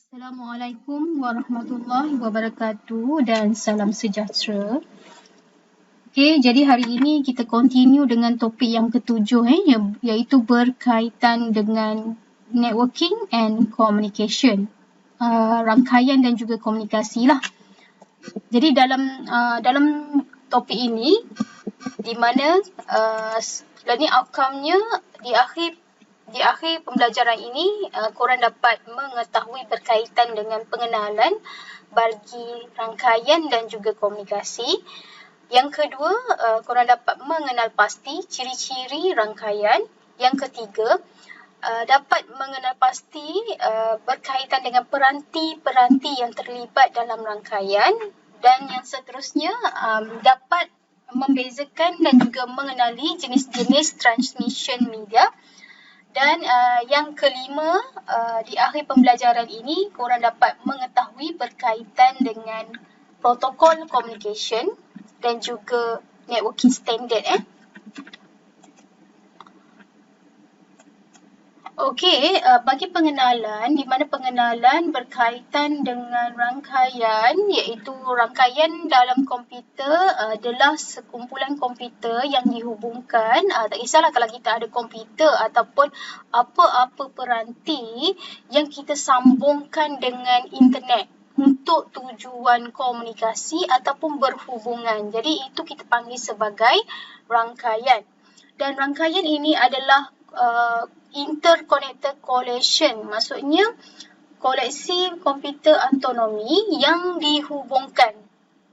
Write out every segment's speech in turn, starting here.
Assalamualaikum warahmatullahi wabarakatuh dan salam sejahtera. Okey, jadi hari ini kita continue dengan topik yang ketujuh iaitu berkaitan dengan networking and communication. Rangkaian dan juga komunikasi lah. Jadi dalam topik ini di mana learning outcome-nya di akhir pembelajaran ini, korang dapat mengetahui berkaitan dengan pengenalan bagi rangkaian dan juga komunikasi. Yang kedua, korang dapat mengenal pasti ciri-ciri rangkaian. Yang ketiga, dapat mengenal pasti berkaitan dengan peranti-peranti yang terlibat dalam rangkaian. Dan yang seterusnya, dapat membezakan dan juga mengenali jenis-jenis transmission media. Dan yang kelima, di akhir pembelajaran ini, korang dapat mengetahui berkaitan dengan protokol communication dan juga networking standard. Okey, bagi pengenalan, di mana pengenalan berkaitan dengan rangkaian, iaitu rangkaian dalam komputer adalah sekumpulan komputer yang dihubungkan. Tak kisahlah kalau kita ada komputer ataupun apa-apa peranti yang kita sambungkan dengan internet untuk tujuan komunikasi ataupun berhubungan. Jadi itu kita panggil sebagai rangkaian. Dan rangkaian ini adalah interconnected collection, maksudnya koleksi komputer autonomi yang dihubungkan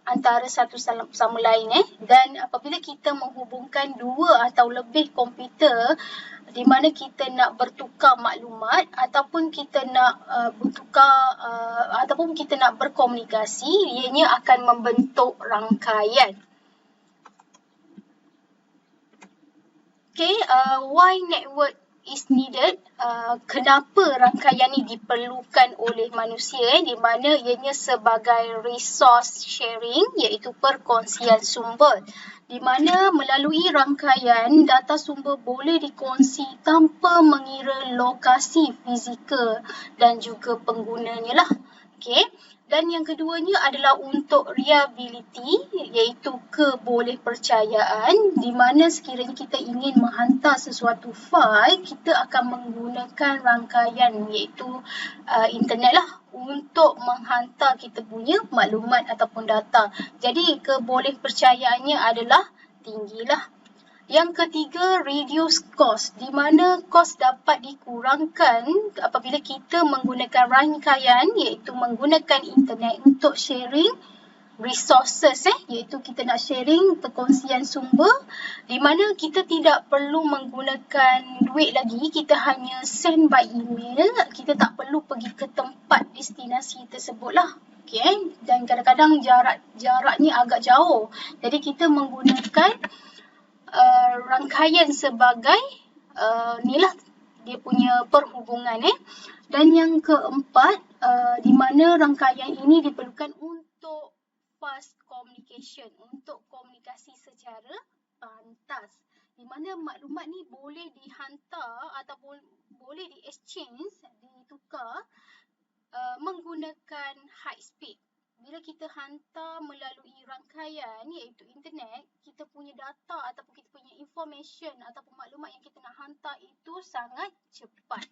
antara satu sama lain. Dan apabila kita menghubungkan dua atau lebih komputer di mana kita nak bertukar maklumat ataupun kita nak ataupun kita nak berkomunikasi, ianya akan membentuk rangkaian. Okay, why network is needed? Kenapa rangkaian ini diperlukan oleh manusia? Di mana ianya sebagai resource sharing, iaitu perkongsian sumber. Di mana melalui rangkaian, data sumber boleh dikongsi tanpa mengira lokasi fizikal dan juga penggunanya lah. Okay. Dan yang keduanya adalah untuk reliability, iaitu kebolehpercayaan, di mana sekiranya kita ingin menghantar sesuatu file, kita akan menggunakan rangkaian iaitu internet lah untuk menghantar kita punya maklumat ataupun data. Jadi kebolehpercayaannya adalah tinggilah. Yang ketiga, reduce cost, di mana kos dapat dikurangkan apabila kita menggunakan rangkaian, iaitu menggunakan internet untuk sharing resources, iaitu kita nak sharing perkongsian sumber, di mana kita tidak perlu menggunakan duit lagi, kita hanya send by email, kita tak perlu pergi ke tempat destinasi tersebut lah. Okay. Dan kadang-kadang jaraknya agak jauh, jadi kita menggunakan rangkaian sebagai inilah dia punya perhubungan. Dan yang keempat, di mana rangkaian ini diperlukan untuk fast communication, untuk komunikasi secara pantas, di mana maklumat ni boleh dihantar ataupun boleh di-exchange, ditukar menggunakan high speed. Bila kita hantar melalui rangkaian iaitu internet, kita punya data ataupun kita punya information ataupun maklumat yang kita nak hantar itu sangat cepat.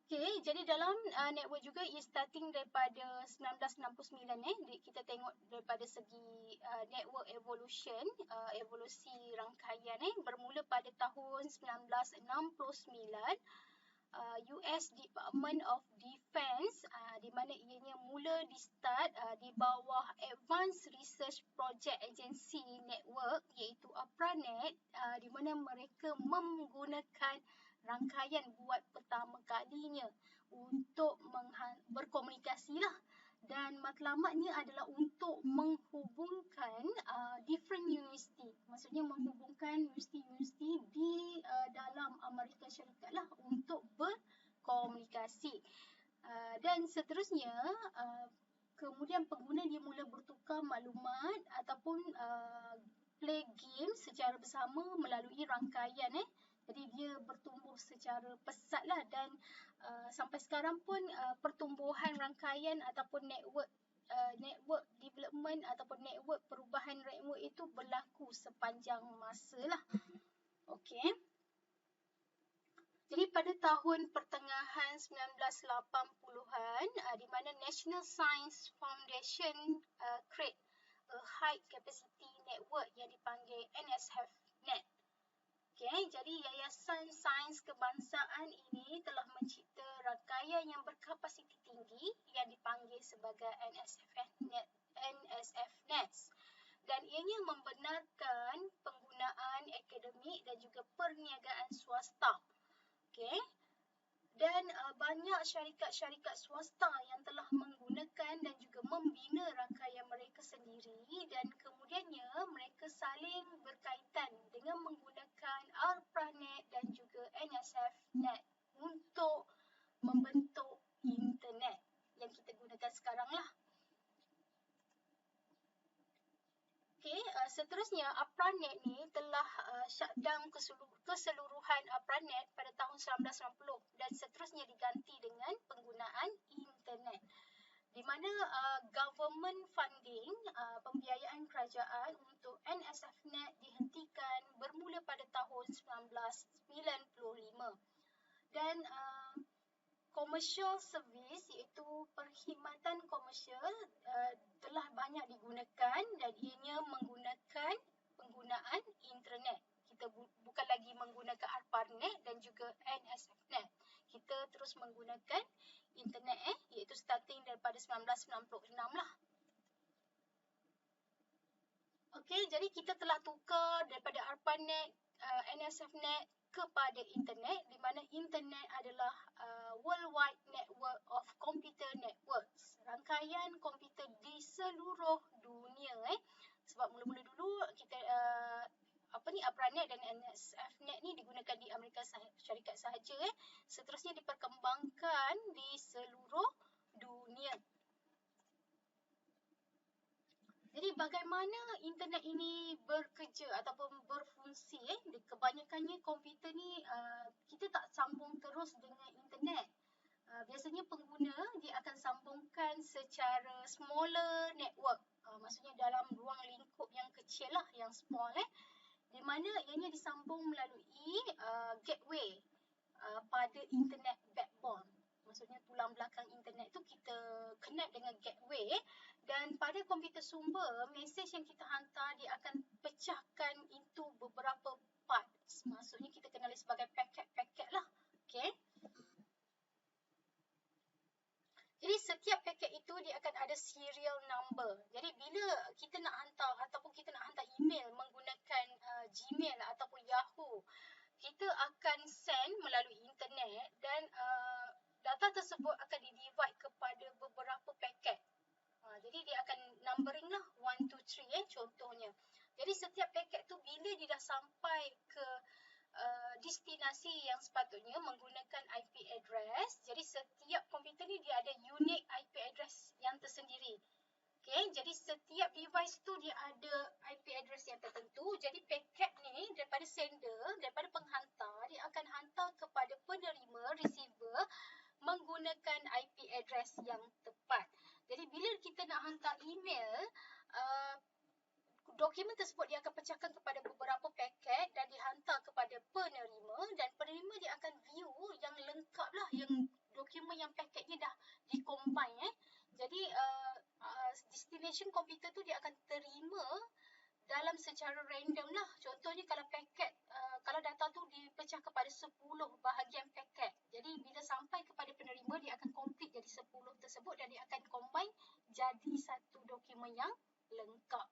Okay, jadi dalam network juga ia starting daripada 1969. Kita tengok daripada segi network evolution, evolusi rangkaian bermula pada tahun 1969. US Department of Defense, di mana ianya mula di start di bawah Advanced Research Project Agency Network, iaitu APRANET, di mana mereka menggunakan rangkaian buat pertama kalinya untuk berkomunikasi lah. Dan matlamatnya adalah untuk menghubungkan different university. Maksudnya menghubungkan universiti-universiti di dalam Amerika Syarikat lah untuk berkomunikasi. Dan seterusnya, kemudian pengguna dia mula bertukar maklumat ataupun play game secara bersama melalui rangkaian. Jadi dia bertumbuh secara pesat lah, dan sampai sekarang pun pertumbuhan rangkaian ataupun network development ataupun network perubahan network itu berlaku sepanjang masa lah. Okey. Jadi pada tahun pertengahan 1980-an, di mana National Science Foundation create a high capacity network yang dipanggil NSF-Net. Okay, jadi Yayasan Sains Kebangsaan ini telah mencipta rangkaian yang berkapasiti tinggi yang dipanggil sebagai NSF-Net. Dan ianya membenarkan penggunaan akademik dan juga perniagaan swasta. Okay. Dan banyak syarikat-syarikat swasta yang telah menggunakan dan juga membina rangkaian mereka sendiri, dan kemudiannya mereka saling berkaitan dengan menggunakan ARPANET dan juga NSF-Net untuk membentuk internet yang kita gunakan sekarang lah. Okay, seterusnya ARPANET ni telah shutdown keseluruhan ARPANET pada tahun 1990 dan seterusnya diganti dengan penggunaan internet, di mana government funding, pembiayaan kerajaan untuk NSF-Net dihentikan bermula pada tahun 1995. Dan commercial service, iaitu perkhidmatan komersial, telah banyak digunakan dan ianya menggunakan penggunaan internet. Kita bukan lagi menggunakan ARPANET dan juga NSF-Net. Kita terus menggunakan internet, iaitu starting daripada 1996 lah. Okey, jadi kita telah tukar daripada ARPANET, NSF-Net kepada internet, di mana internet adalah worldwide network of computer networks, rangkaian komputer di seluruh dunia. Sebab mula-mula dulu kita ARPANET dan NSF-Net ni digunakan di Amerika Syarikat sahaja. Seterusnya diperkembangkan di seluruh dunia. Jadi bagaimana internet ini bekerja ataupun berfungsi? Kebanyakannya komputer ni kita tak sambung terus dengan internet. Biasanya pengguna dia akan sambungkan secara smaller network. Maksudnya dalam ruang lingkup yang kecil lah, yang small, di mana ianya disambung melalui gateway pada internet backbone. Maksudnya tulang belakang internet tu kita connect dengan gateway, dan pada komputer sumber, mesej yang kita hantar dia akan pecahkan into beberapa parts. Maksudnya kita kenali sebagai paket-paket lah. Okay. Jadi setiap paket itu dia akan ada serial number. Jadi bila kita nak hantar ataupun kita nak hantar email menggunakan Gmail ataupun Yahoo, kita akan send melalui internet, dan data tersebut akan di-divide kepada beberapa paket. Jadi dia akan numbering lah, 1, 2, 3 contohnya. Jadi setiap paket tu bila dia dah sampai ke destinasi yang sepatutnya menggunakan IP address, jadi setiap komputer ni dia ada unique IP address yang tersendiri. Okay, jadi setiap device tu dia ada IP address yang tertentu. Jadi paket ni daripada sender, daripada penghantar, dia akan hantar kepada penerima, receiver, menggunakan IP address yang tepat. Jadi bila kita nak hantar email, dokumen tersebut dia akan pecahkan kepada beberapa paket dan dihantar kepada penerima, dan penerima dia akan view yang lengkap lah, yang dokumen yang paketnya dah di-combine. Jadi destination komputer tu dia akan terima dalam secara random lah. Contohnya kalau paket, kalau data tu dipecah kepada 10 bahagian paket. Jadi bila sampai kepada penerima dia akan complete jadi 10 tersebut, dan dia akan combine jadi satu dokumen yang lengkap.